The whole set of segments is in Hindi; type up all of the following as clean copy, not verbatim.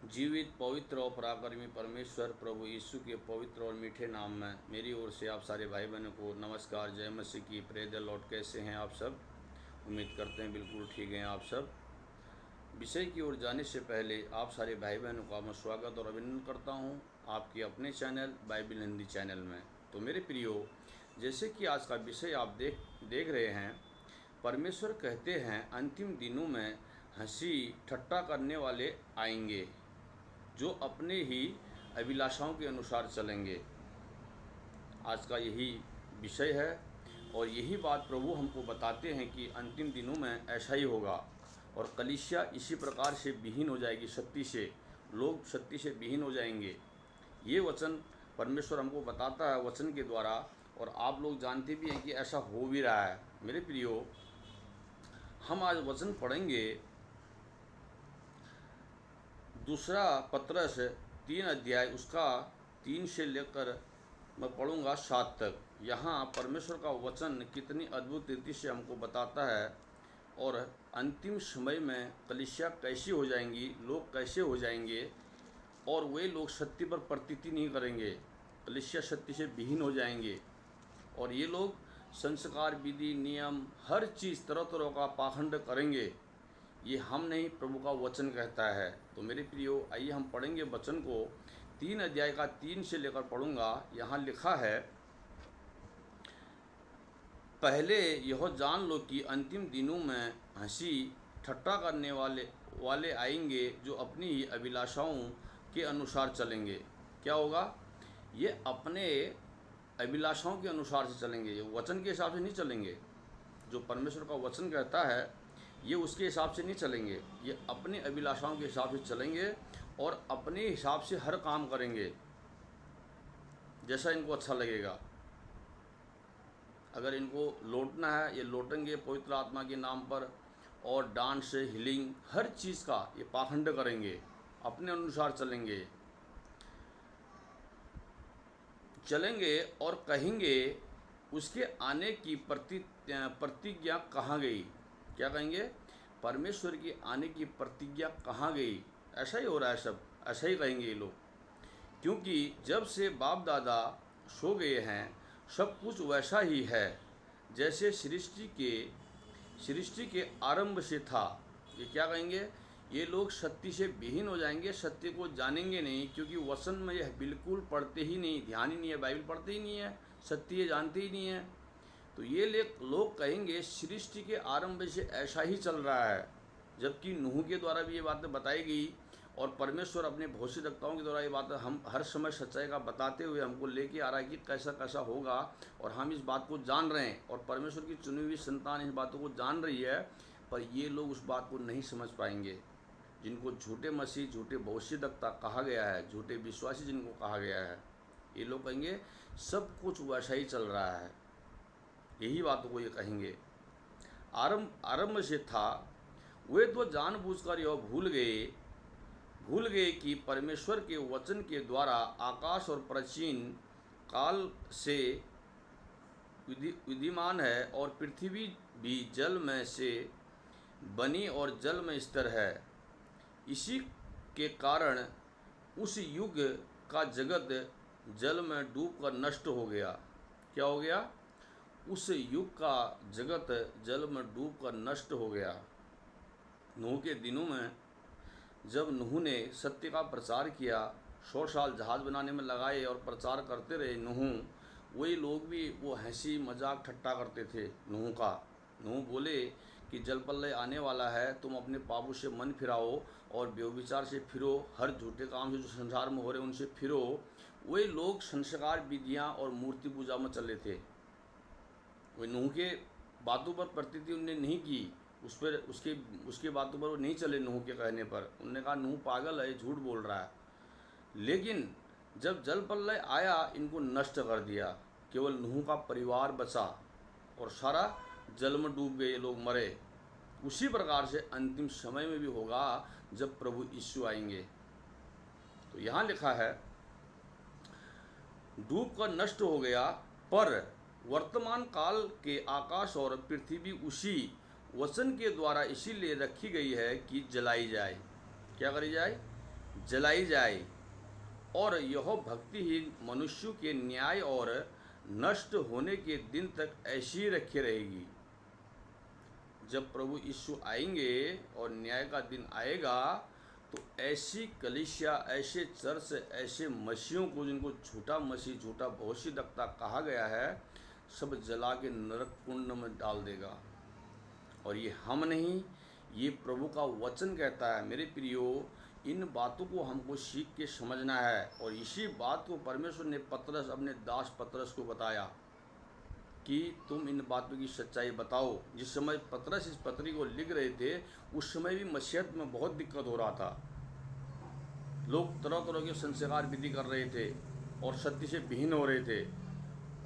जीवित, पवित्र और पराक्रमी परमेश्वर प्रभु यीशु के पवित्र और मीठे नाम में मेरी ओर से आप सारे भाई बहनों को नमस्कार। जय मसीह की। Praise the Lord. कैसे हैं आप सब? उम्मीद करते हैं बिल्कुल ठीक हैं आप सब। विषय की ओर जाने से पहले आप सारे भाई बहनों का मैं स्वागत और अभिनंदन करता हूं आपके अपने चैनल बाइबल हिंदी चैनल में। तो मेरे प्रियो, जैसे कि आज का विषय आप देख रहे हैं, परमेश्वर कहते हैं अंतिम दिनों में हंसी ठट्टा करने वाले आएंगे जो अपने ही अभिलाषाओं के अनुसार चलेंगे। आज का यही विषय है और यही बात प्रभु हमको बताते हैं कि अंतिम दिनों में ऐसा ही होगा और कलीसिया इसी प्रकार से विहीन हो जाएगी। शक्ति से लोग शक्ति से विहीन हो जाएंगे। ये वचन परमेश्वर हमको बताता है वचन के द्वारा, और आप लोग जानते भी हैं कि ऐसा हो भी रहा है। मेरे प्रियो, हम आज वचन पढ़ेंगे दूसरा पत्रस 3 अध्याय उसका 3 से लेकर मैं पढ़ूंगा 7 तक। यहाँ परमेश्वर का वचन कितनी अद्भुत रीति से हमको बताता है और अंतिम समय में कलीसिया कैसी हो जाएंगी, लोग कैसे हो जाएंगे, और वे लोग सत्य पर प्रतीति नहीं करेंगे। कलीसिया सत्य से विहीन हो जाएंगे और ये लोग संस्कार, विधि, नियम, हर चीज़ तरह तरह का पाखंड करेंगे। ये हम नहीं, प्रभु का वचन कहता है। तो मेरे प्रियो, आइए हम पढ़ेंगे वचन को। 3 अध्याय का 3 से लेकर पढ़ूंगा। यहाँ लिखा है, पहले यह जान लो कि अंतिम दिनों में हंसी ठट्टा करने वाले आएंगे जो अपनी ही अभिलाषाओं के अनुसार चलेंगे। क्या होगा? ये अपने अभिलाषाओं के अनुसार से चलेंगे, ये वचन के हिसाब से नहीं चलेंगे। जो परमेश्वर का वचन कहता है ये उसके हिसाब से नहीं चलेंगे, ये अपनी अभिलाषाओं के हिसाब से चलेंगे और अपने हिसाब से हर काम करेंगे जैसा इनको अच्छा लगेगा। अगर इनको लौटना है ये लौटेंगे पवित्र आत्मा के नाम पर, और डांस, हीलिंग, हर चीज़ का ये पाखंड करेंगे, अपने अनुसार चलेंगे और कहेंगे उसके आने की प्रतिज्ञा कहाँ गई। क्या कहेंगे? परमेश्वर की आने की प्रतिज्ञा कहाँ गई। ऐसा ही हो रहा है, सब ऐसा ही कहेंगे ये लोग, क्योंकि जब से बाप दादा सो गए हैं सब कुछ वैसा ही है जैसे सृष्टि के आरंभ से था। ये क्या कहेंगे? ये लोग सत्य से विहीन हो जाएंगे, सत्य को जानेंगे नहीं, क्योंकि वचन में यह बिल्कुल पढ़ते ही नहीं, ध्यान ही नहीं है, बाइबल पढ़ते ही नहीं है, सत्य जानते ही नहीं है। तो ये लोग कहेंगे सृष्टि के आरंभ से ऐसा ही चल रहा है, जबकि नूह के द्वारा भी ये बातें बताई गई और परमेश्वर अपने भविष्यवक्ताओं के द्वारा ये बातें हम हर समय सच्चाई का बताते हुए हमको लेके आ रहा है कि कैसा कैसा होगा, और हम इस बात को जान रहे हैं और परमेश्वर की चुनी हुई संतान इस बातों को जान रही है। पर ये लोग उस बात को नहीं समझ पाएंगे, जिनको झूठे मसीह, झूठे भविष्यवक्ता कहा गया है, झूठे विश्वासी जिनको कहा गया है। ये लोग कहेंगे सब कुछ वैसा ही चल रहा है, यही बातों को ये कहेंगे। आरंभ से था। वे तो जानबूझकर यह भूल गए कि परमेश्वर के वचन के द्वारा आकाश और प्राचीन काल से विद्यमान है और पृथ्वी भी जल में से बनी और जल में स्थिर है। इसी के कारण उस युग का जगत जल में डूबकर नष्ट हो गया। क्या हो गया? उस युग का जगत जल में डूबकर नष्ट हो गया। नूह के दिनों में जब नूह ने सत्य का प्रचार किया, 100 साल जहाज़ बनाने में लगाए और प्रचार करते रहे नूह, वही लोग भी वो हंसी मजाक ठट्टा करते थे नूह का। नूह बोले कि जल प्रलय आने वाला है, तुम अपने पापों से मन फिराओ और व्यभिचार से फिरो, हर झूठे काम से जो संसार में हो रहे उनसे फिरो। वही लोग संस्कार, विधियाँ और मूर्ति पूजा में चले थे। वो नूह के बातों पर प्रतीति उनने नहीं की, उसके बातों पर वो नहीं चले। नूह के कहने पर उनने कहा नूह पागल है, झूठ बोल रहा है। लेकिन जब जल प्रलय आया इनको नष्ट कर दिया, केवल नूह का परिवार बचा और सारा जल में डूब गए, लोग मरे। उसी प्रकार से अंतिम समय में भी होगा जब प्रभु यीशु आएंगे। तो यहाँ लिखा है डूब कर नष्ट हो गया, पर वर्तमान काल के आकाश और पृथ्वी उसी वचन के द्वारा इसीलिए रखी गई है कि जलाई जाए। क्या करी जाए? जलाई जाए, और यह भक्तिहीन मनुष्यों के न्याय और नष्ट होने के दिन तक ऐसी ही रखी रहेगी। जब प्रभु यीशु आएंगे और न्याय का दिन आएगा, तो ऐसी कलीसिया, ऐसे चर्च, ऐसे मसीहों को जिनको झूठा मसीह, झूठा भविष्यद्वक्ता कहा गया है, सब जला के नरक कुंड में डाल देगा। और ये हम नहीं, ये प्रभु का वचन कहता है। मेरे प्रियो, इन बातों को हमको सीख के समझना है। और इसी बात को परमेश्वर ने पतरस, अपने दास पतरस को बताया कि तुम इन बातों की सच्चाई बताओ। जिस समय पतरस इस पत्री को लिख रहे थे, उस समय भी मसीहत में बहुत दिक्कत हो रहा था। लोग तरह तरह के संस्कार विधि कर रहे थे और सत्य से भिन्न हो रहे थे।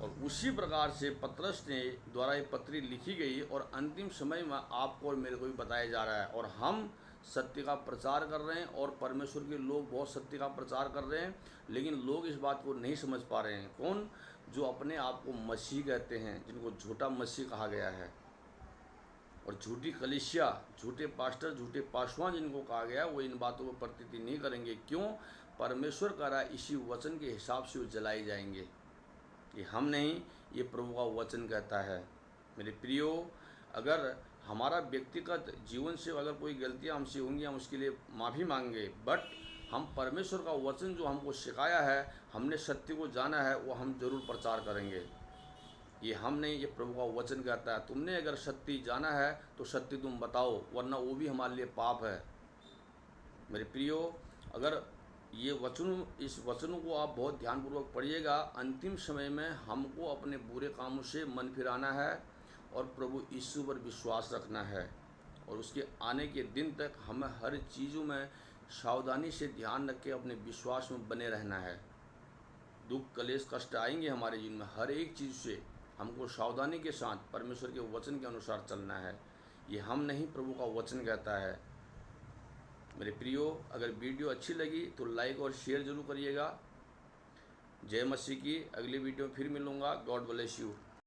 और उसी प्रकार से पतरस ने द्वारा ये पत्री लिखी गई, और अंतिम समय में आपको और मेरे को भी बताया जा रहा है। और हम सत्य का प्रचार कर रहे हैं, और परमेश्वर के लोग बहुत सत्य का प्रचार कर रहे हैं, लेकिन लोग इस बात को नहीं समझ पा रहे हैं। कौन? जो अपने आप को मसीह कहते हैं, जिनको झूठा मसीह कहा गया है, और झूठी कलीसिया, झूठे पास्टर, झूठे पासवान जिनको कहा गया, वो इन बातों को प्रतीति नहीं करेंगे। क्यों? परमेश्वर का रहा इसी वचन के हिसाब से वो जलाए जाएंगे। ये हम नहीं, ये प्रभु का वचन कहता है। मेरे प्रियो, अगर हमारा व्यक्तिगत जीवन से अगर कोई गलतियां हमसे होंगी, हम उसके लिए माफ़ी मांगेंगे, बट हम परमेश्वर का वचन जो हमको सिखाया है, हमने सत्य को जाना है, वो हम जरूर प्रचार करेंगे। ये हम नहीं, ये प्रभु का वचन कहता है। तुमने अगर सत्य जाना है तो सत्य तुम बताओ, वरना वो भी हमारे लिए पाप है। मेरे प्रियो, अगर ये इस वचनों को आप बहुत ध्यानपूर्वक पढ़िएगा। अंतिम समय में हमको अपने बुरे कामों से मन फिराना है और प्रभु यीशु पर विश्वास रखना है, और उसके आने के दिन तक हमें हर चीज़ों में सावधानी से ध्यान रख के अपने विश्वास में बने रहना है। दुख, कलेश, कष्ट आएंगे हमारे जीवन में, हर एक चीज़ से हमको सावधानी के साथ परमेश्वर के वचन के अनुसार चलना है। ये हम नहीं, प्रभु का वचन कहता है। मेरे प्रियो, अगर वीडियो अच्छी लगी तो लाइक और शेयर जरूर करिएगा। जय मसीह की। अगली वीडियो में फिर मिलूँगा। God bless you.